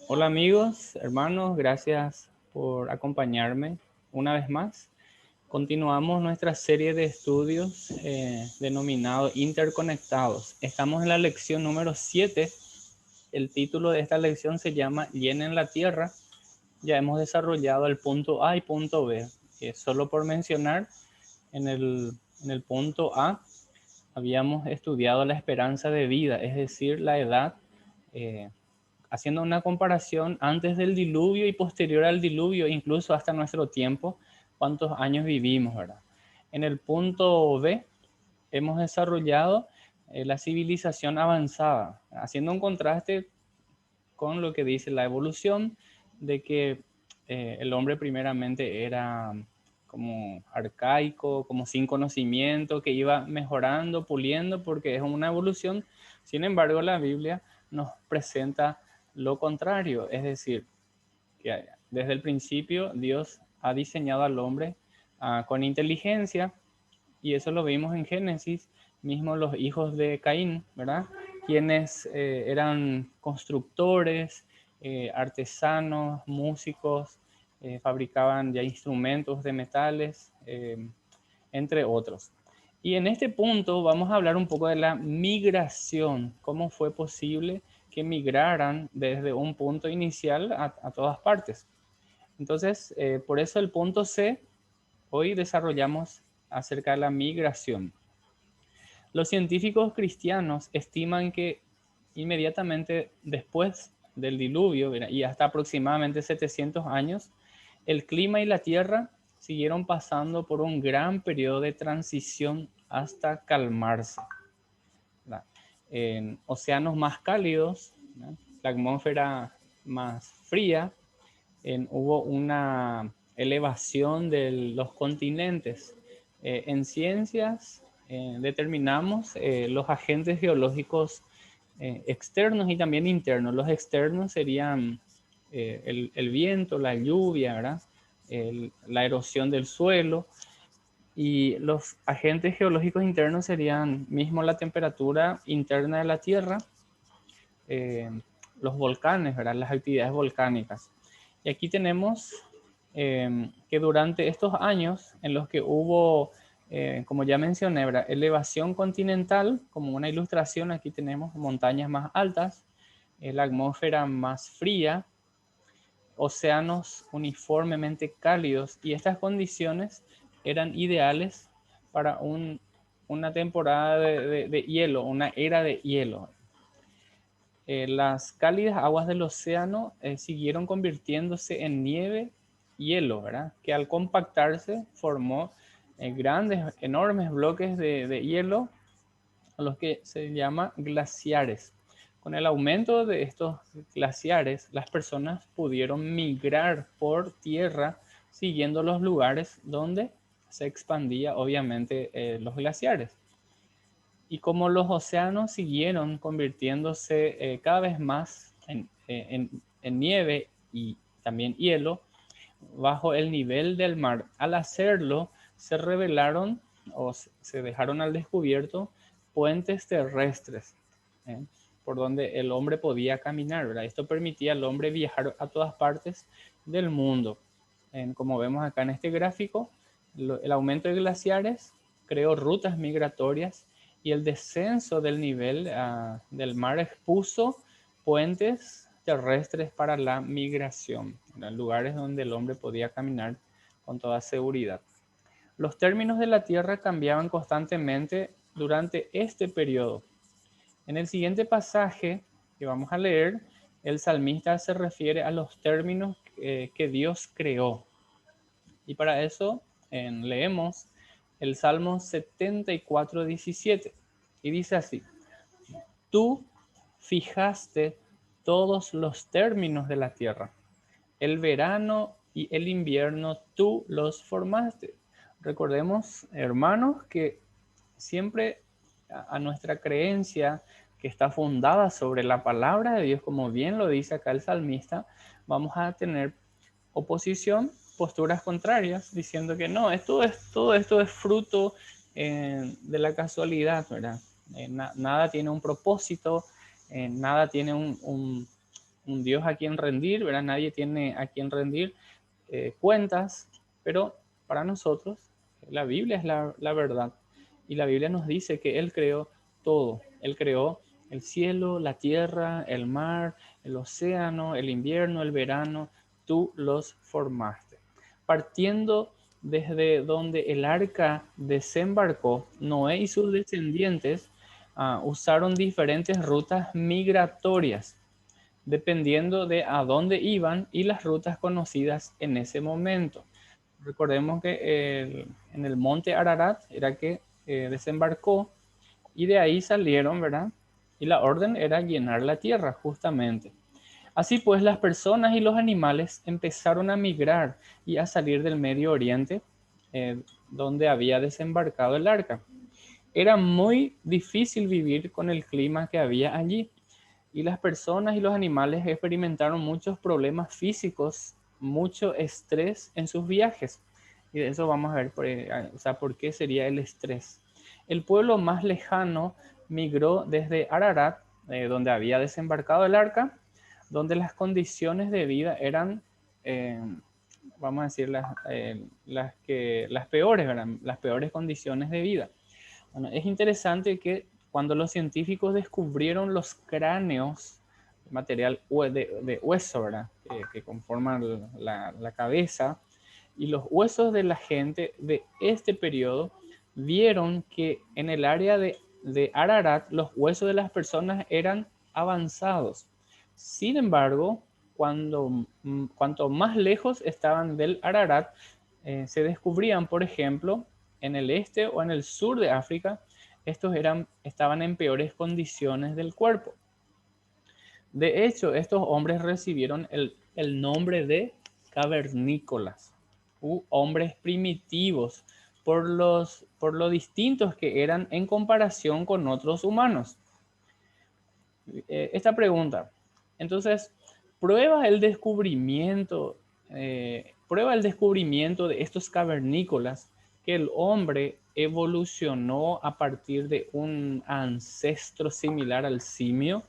Hola amigos, hermanos, gracias por acompañarme una vez más. Continuamos nuestra serie de estudios denominado Interconectados. Estamos en la lección número 7. El título de esta lección se llama Llenen la Tierra. Ya hemos desarrollado el punto A y punto B. Solo por mencionar, en el punto A habíamos estudiado la esperanza de vida, es decir, la edad, eh, haciendo una comparación antes del diluvio y posterior al diluvio, incluso hasta nuestro tiempo, cuántos años vivimos, ¿verdad? En el punto B hemos desarrollado la civilización avanzada, haciendo un contraste con lo que dice la evolución, de que el hombre primeramente era como arcaico, como sin conocimiento, que iba mejorando, puliendo, porque es una evolución. Sin embargo, la Biblia nos presenta lo contrario, es decir, que desde el principio Dios ha diseñado al hombre con inteligencia, y eso lo vimos en Génesis, mismo los hijos de Caín, ¿verdad? Quienes eran constructores, artesanos, músicos, fabricaban ya instrumentos de metales, entre otros. Y en este punto vamos a hablar un poco de la migración, cómo fue posible que migraran desde un punto inicial a todas partes. Entonces, por eso el punto C, hoy desarrollamos acerca de la migración. Los científicos cristianos estiman que inmediatamente después del diluvio y hasta aproximadamente 700 años, el clima y la tierra siguieron pasando por un gran periodo de transición hasta calmarse, ¿verdad? En océanos más cálidos, ¿verdad? La atmósfera más fría, hubo una elevación de los continentes. En ciencias determinamos los agentes geológicos externos y también internos. Los externos serían el viento, la lluvia, ¿verdad? La erosión del suelo, y los agentes geológicos internos serían mismo la temperatura interna de la Tierra, eh, los volcanes, ¿verdad? Las actividades volcánicas. Y aquí tenemos que durante estos años en los que hubo, como ya mencioné, ¿verdad? Elevación continental, como una ilustración, aquí tenemos montañas más altas, la atmósfera más fría, océanos uniformemente cálidos, y estas condiciones eran ideales para una temporada de hielo, una era de hielo. Las cálidas aguas del océano siguieron convirtiéndose en nieve y hielo, ¿verdad? Que al compactarse formó grandes, enormes bloques de hielo, a los que se llama glaciares. Con el aumento de estos glaciares, las personas pudieron migrar por tierra siguiendo los lugares donde se expandía obviamente los glaciares. Y como los océanos siguieron convirtiéndose cada vez más en nieve y también hielo bajo el nivel del mar, al hacerlo se revelaron o se dejaron al descubierto puentes terrestres, ¿eh? Por donde el hombre podía caminar, ¿verdad? Esto permitía al hombre viajar a todas partes del mundo. Como vemos acá en este gráfico, el aumento de glaciares creó rutas migratorias, y el descenso del nivel del mar expuso puentes terrestres para la migración, en lugares donde el hombre podía caminar con toda seguridad. Los términos de la tierra cambiaban constantemente durante este periodo. En el siguiente pasaje que vamos a leer, el salmista se refiere a los términos que Dios creó. Y para eso leemos el Salmo 74:17. Y dice así: Tú fijaste todos los términos de la tierra. El verano y el invierno tú los formaste. Recordemos, hermanos, que siempre a nuestra creencia, que está fundada sobre la palabra de Dios, como bien lo dice acá el salmista, vamos a tener oposición, posturas contrarias, diciendo que no, todo esto es fruto de la casualidad, ¿verdad? Nada tiene un propósito, nada tiene un Dios a quien rendir, ¿verdad? Nadie tiene a quien rendir cuentas, pero para nosotros la Biblia es la verdad. Y la Biblia nos dice que Él creó todo. Él creó el cielo, la tierra, el mar, el océano, el invierno, el verano. Tú los formaste. Partiendo desde donde el arca desembarcó, Noé y sus descendientes usaron diferentes rutas migratorias dependiendo de a dónde iban y las rutas conocidas en ese momento. Recordemos que en el monte Ararat era que desembarcó y de ahí salieron, ¿verdad? Y la orden era llenar la tierra, justamente. Así pues, las personas y los animales empezaron a migrar y a salir del Medio Oriente, donde había desembarcado el arca. Era muy difícil vivir con el clima que había allí y las personas y los animales experimentaron muchos problemas físicos, mucho estrés en sus viajes. Y de eso vamos a ver, o sea, por qué sería el estrés. El pueblo más lejano migró desde Ararat, donde había desembarcado el arca, donde las condiciones de vida eran, vamos a decir, las peores, ¿verdad? Las peores condiciones de vida. Bueno, es interesante que cuando los científicos descubrieron los cráneos, material de hueso, ¿verdad? Que conforman la cabeza, y los huesos de la gente de este periodo, vieron que en el área de Ararat los huesos de las personas eran avanzados. Sin embargo, cuanto más lejos estaban del Ararat, se descubrían, por ejemplo, en el este o en el sur de África, estaban en peores condiciones del cuerpo. De hecho, estos hombres recibieron el nombre de cavernícolas u hombres primitivos por lo distintos que eran en comparación con otros humanos. Esta pregunta, entonces, ¿prueba el descubrimiento de estos cavernícolas que el hombre evolucionó a partir de un ancestro similar al simio?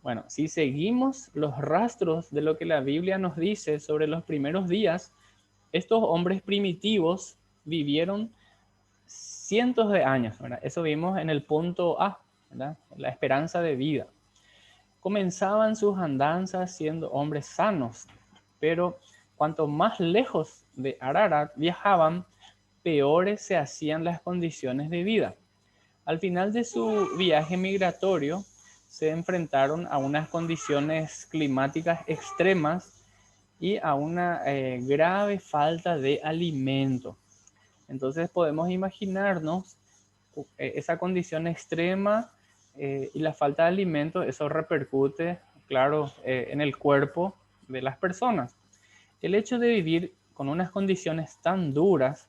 Bueno, si seguimos los rastros de lo que la Biblia nos dice sobre los primeros días, estos hombres primitivos vivieron cientos de años, ¿verdad? Eso vimos en el punto A, ¿verdad? La esperanza de vida. Comenzaban sus andanzas siendo hombres sanos, pero cuanto más lejos de Ararat viajaban, peores se hacían las condiciones de vida. Al final de su viaje migratorio, se enfrentaron a unas condiciones climáticas extremas y a una grave falta de alimento. Entonces podemos imaginarnos esa condición extrema y la falta de alimento, eso repercute, claro, en el cuerpo de las personas. El hecho de vivir con unas condiciones tan duras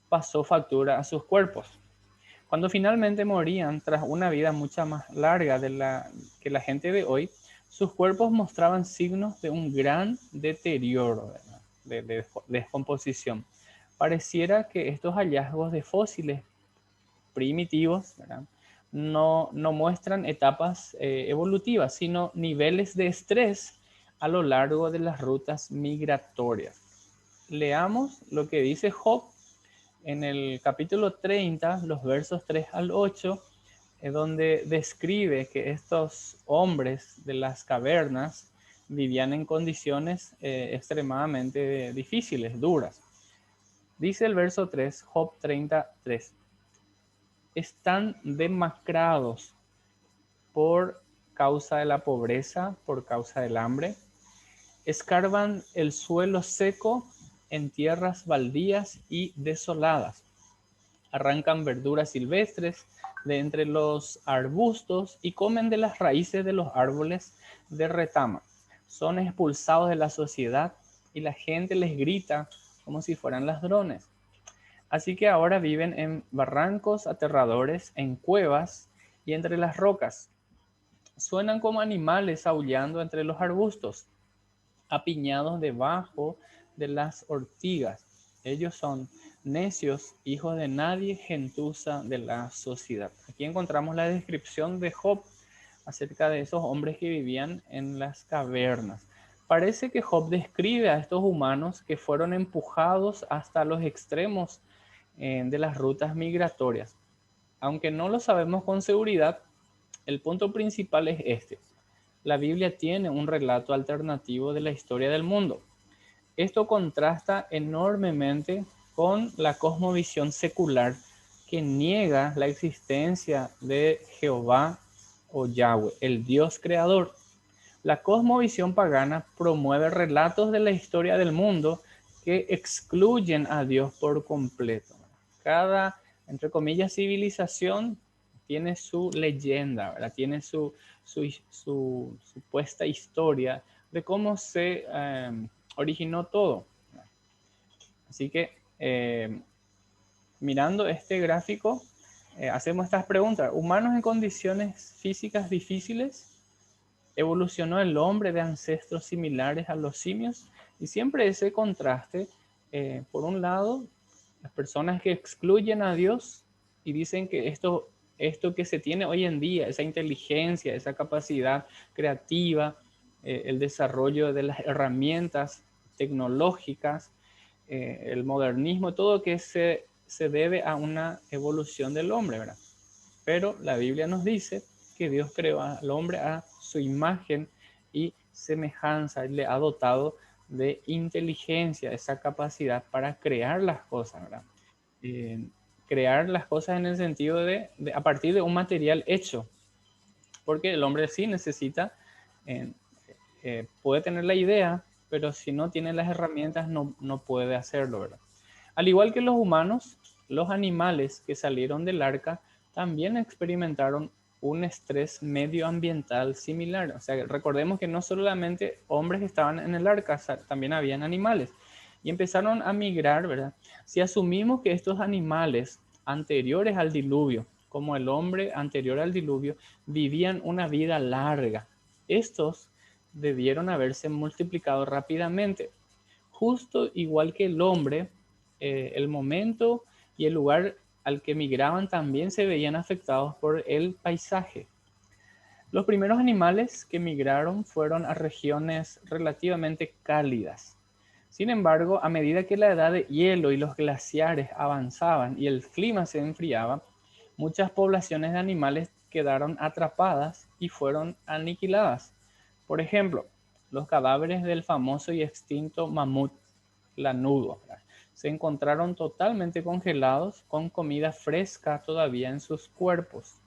pasó factura a sus cuerpos. Cuando finalmente morían tras una vida mucho más larga que la gente de hoy, sus cuerpos mostraban signos de un gran deterioro, de descomposición. Pareciera que estos hallazgos de fósiles primitivos, ¿verdad? No muestran etapas evolutivas, sino niveles de estrés a lo largo de las rutas migratorias. Leamos lo que dice Job en el capítulo 30, los versos 3 al 8, donde describe que estos hombres de las cavernas vivían en condiciones extremadamente difíciles, duras. Dice el verso 3, Job 33, están demacrados por causa de la pobreza, por causa del hambre, escarban el suelo seco en tierras baldías y desoladas, arrancan verduras silvestres de entre los arbustos y comen de las raíces de los árboles de retama. Son expulsados de la sociedad y la gente les grita como si fueran ladrones. Así que ahora viven en barrancos aterradores, en cuevas y entre las rocas. Suenan como animales aullando entre los arbustos, apiñados debajo de las ortigas. Ellos son necios, hijos de nadie, gentuza de la sociedad. Aquí encontramos la descripción de Job acerca de esos hombres que vivían en las cavernas. Parece que Job describe a estos humanos que fueron empujados hasta los extremos de las rutas migratorias. Aunque no lo sabemos con seguridad, el punto principal es este. La Biblia tiene un relato alternativo de la historia del mundo. Esto contrasta enormemente con la cosmovisión secular que niega la existencia de Jehová o Yahweh, el Dios creador. La cosmovisión pagana promueve relatos de la historia del mundo que excluyen a Dios por completo. Cada, entre comillas, civilización tiene su leyenda, ¿verdad? Tiene su supuesta historia de cómo se originó todo. Así que mirando este gráfico, hacemos estas preguntas. ¿Humanos en condiciones físicas difíciles? ¿Evolucionó el hombre de ancestros similares a los simios? Y siempre ese contraste, por un lado, las personas que excluyen a Dios y dicen que esto que se tiene hoy en día, esa inteligencia, esa capacidad creativa, el desarrollo de las herramientas tecnológicas, el modernismo, todo que se debe a una evolución del hombre, ¿verdad? Pero la Biblia nos dice que Dios creó al hombre a su imagen y semejanza, y le ha dotado de inteligencia, esa capacidad para crear las cosas, ¿verdad? Eh, Crear las cosas en el sentido de a partir de un material hecho, porque el hombre sí necesita, eh, puede tener la idea, pero si no tiene las herramientas no puede hacerlo, ¿verdad? Al igual que los humanos, los animales que salieron del arca también experimentaron un estrés medioambiental similar. O sea, recordemos que no solamente hombres estaban en el arca, también habían animales. Y empezaron a migrar, ¿verdad? Si asumimos que estos animales anteriores al diluvio, como el hombre anterior al diluvio, vivían una vida larga, estos debieron haberse multiplicado rápidamente. Justo igual que el hombre, el momento y el lugar al que migraban también se veían afectados por el paisaje. Los primeros animales que migraron fueron a regiones relativamente cálidas. Sin embargo, a medida que la edad de hielo y los glaciares avanzaban y el clima se enfriaba, muchas poblaciones de animales quedaron atrapadas y fueron aniquiladas. Por ejemplo, los cadáveres del famoso y extinto mamut lanudo se encontraron totalmente congelados con comida fresca todavía en sus cuerpos.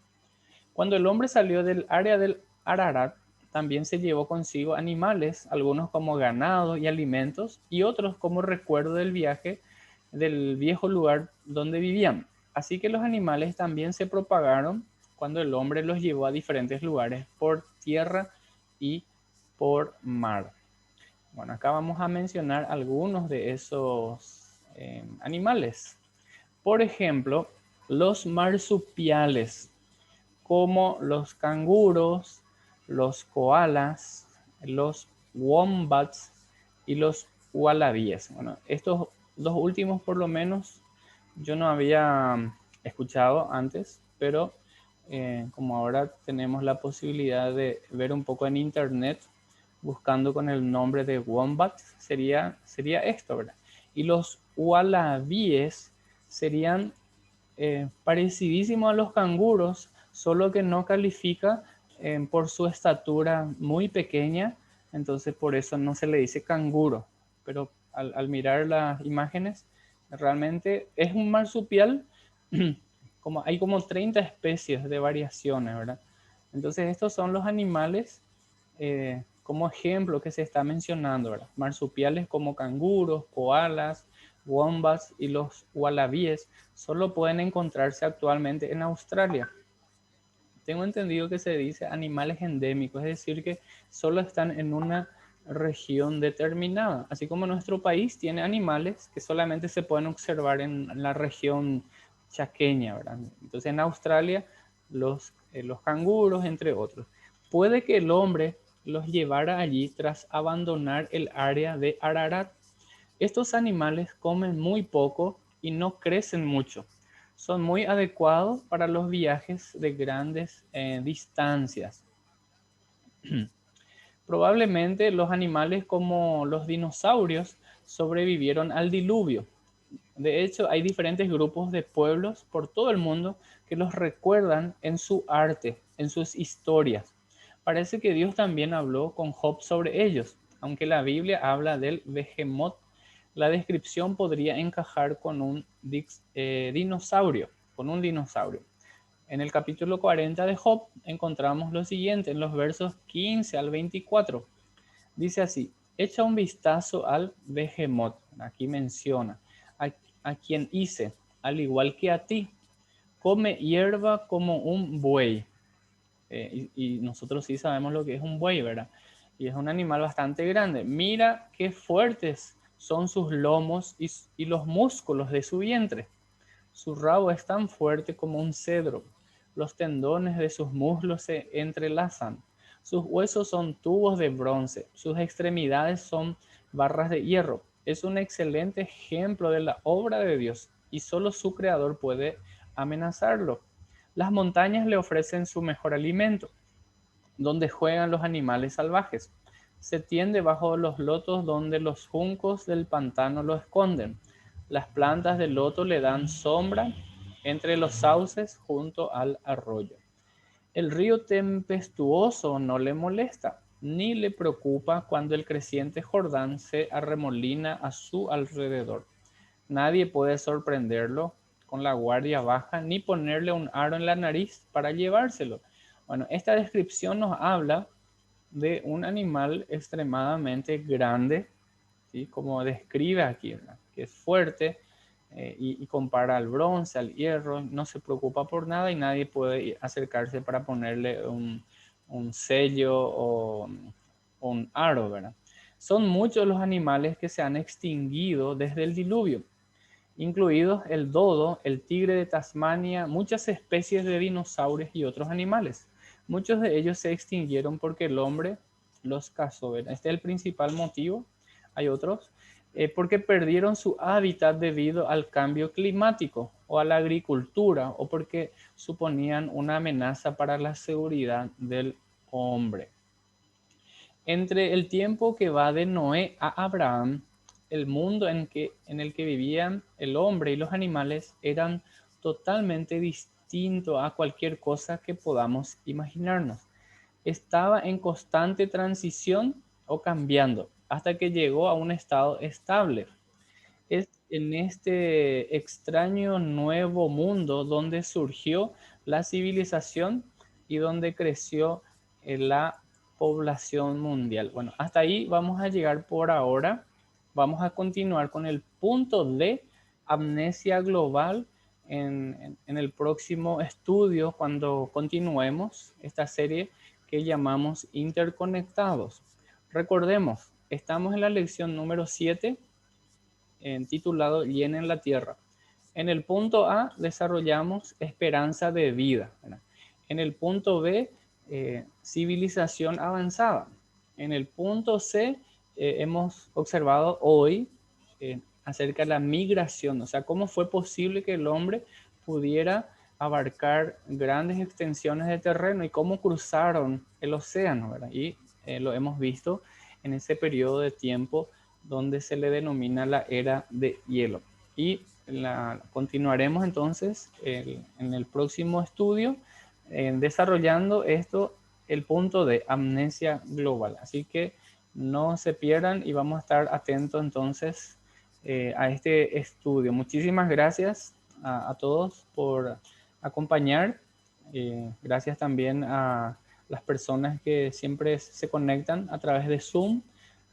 Cuando el hombre salió del área del Ararat, también se llevó consigo animales, algunos como ganado y alimentos, y otros como recuerdo del viaje del viejo lugar donde vivían. Así que los animales también se propagaron cuando el hombre los llevó a diferentes lugares por tierra y por mar. Bueno, acá vamos a mencionar algunos de esos animales. Por ejemplo, los marsupiales, como los canguros, los koalas, los wombats y los wallabies. Bueno, estos dos últimos por lo menos yo no había escuchado antes, pero como ahora tenemos la posibilidad de ver un poco en internet, buscando con el nombre de wombat, sería esto, ¿verdad? Y los wallabies serían parecidísimos a los canguros, solo que no califica por su estatura muy pequeña, entonces por eso no se le dice canguro, pero al mirar las imágenes, realmente es un marsupial, como, hay como 30 especies de variaciones, ¿verdad? Entonces estos son los animales como ejemplo que se está mencionando, ¿verdad? Marsupiales como canguros, koalas, wombats y los wallabies solo pueden encontrarse actualmente en Australia. Tengo entendido que se dice animales endémicos, es decir, que solo están en una región determinada, así como nuestro país tiene animales que solamente se pueden observar en la región chaqueña, ¿verdad? Entonces en Australia los canguros, entre otros. Puede que el hombre los llevara allí tras abandonar el área de Ararat. Estos animales comen muy poco y no crecen mucho. Son muy adecuados para los viajes de grandes distancias. Probablemente los animales como los dinosaurios sobrevivieron al diluvio. De hecho, hay diferentes grupos de pueblos por todo el mundo que los recuerdan en su arte, en sus historias. Parece que Dios también habló con Job sobre ellos. Aunque la Biblia habla del Behemoth, la descripción podría encajar con un dinosaurio, con un dinosaurio. En el capítulo 40 de Job encontramos lo siguiente, en los versos 15 al 24. Dice así: echa un vistazo al Behemoth, aquí menciona, a, a quien hice, al igual que a ti, come hierba como un buey. Y nosotros sí sabemos lo que es un buey, ¿verdad? Y es un animal bastante grande. Mira qué fuertes son sus lomos y los músculos de su vientre. Su rabo es tan fuerte como un cedro. Los tendones de sus muslos se entrelazan. Sus huesos son tubos de bronce. Sus extremidades son barras de hierro. Es un excelente ejemplo de la obra de Dios y solo su creador puede amenazarlo. Las montañas le ofrecen su mejor alimento, donde juegan los animales salvajes. Se tiende bajo los lotos donde los juncos del pantano lo esconden. Las plantas del loto le dan sombra entre los sauces junto al arroyo. El río tempestuoso no le molesta, ni le preocupa cuando el creciente Jordán se arremolina a su alrededor. Nadie puede sorprenderlo con la guardia baja, ni ponerle un aro en la nariz para llevárselo. Bueno, esta descripción nos habla de un animal extremadamente grande, ¿sí? Como describe aquí, ¿verdad? Que es fuerte y compara al bronce, al hierro, no se preocupa por nada y nadie puede acercarse para ponerle un sello o un aro, ¿verdad? Son muchos los animales que se han extinguido desde el diluvio, incluidos el dodo, el tigre de Tasmania, muchas especies de dinosaurios y otros animales. Muchos de ellos se extinguieron porque el hombre los cazó. ¿Verdad? Este es el principal motivo. Hay otros. Porque perdieron su hábitat debido al cambio climático o a la agricultura o porque suponían una amenaza para la seguridad del hombre. Entre el tiempo que va de Noé a Abraham, el mundo en el que vivían el hombre y los animales eran totalmente distinto a cualquier cosa que podamos imaginarnos. Estaba en constante transición o cambiando hasta que llegó a un estado estable. Es en este extraño nuevo mundo donde surgió la civilización y donde creció la población mundial. Bueno, hasta ahí vamos a llegar por ahora. Vamos a continuar con el punto de amnesia global en el próximo estudio cuando continuemos esta serie que llamamos Interconectados. Recordemos, estamos en la lección número 7 titulado Llenen la Tierra. En el punto A desarrollamos esperanza de vida. ¿Verdad? En el punto B, civilización avanzada. En el punto C, hemos observado hoy acerca de la migración, o sea, cómo fue posible que el hombre pudiera abarcar grandes extensiones de terreno y cómo cruzaron el océano, ¿verdad? Y lo hemos visto en ese periodo de tiempo donde se le denomina la era de hielo. Y continuaremos entonces en el próximo estudio desarrollando esto, el punto de amnesia global. Así que no se pierdan y vamos a estar atentos entonces a este estudio. Muchísimas gracias a todos por acompañar. Gracias también a las personas que siempre se conectan a través de Zoom.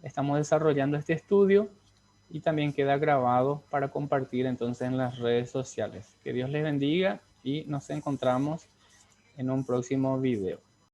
Estamos desarrollando este estudio y también queda grabado para compartir entonces en las redes sociales. Que Dios les bendiga y nos encontramos en un próximo video.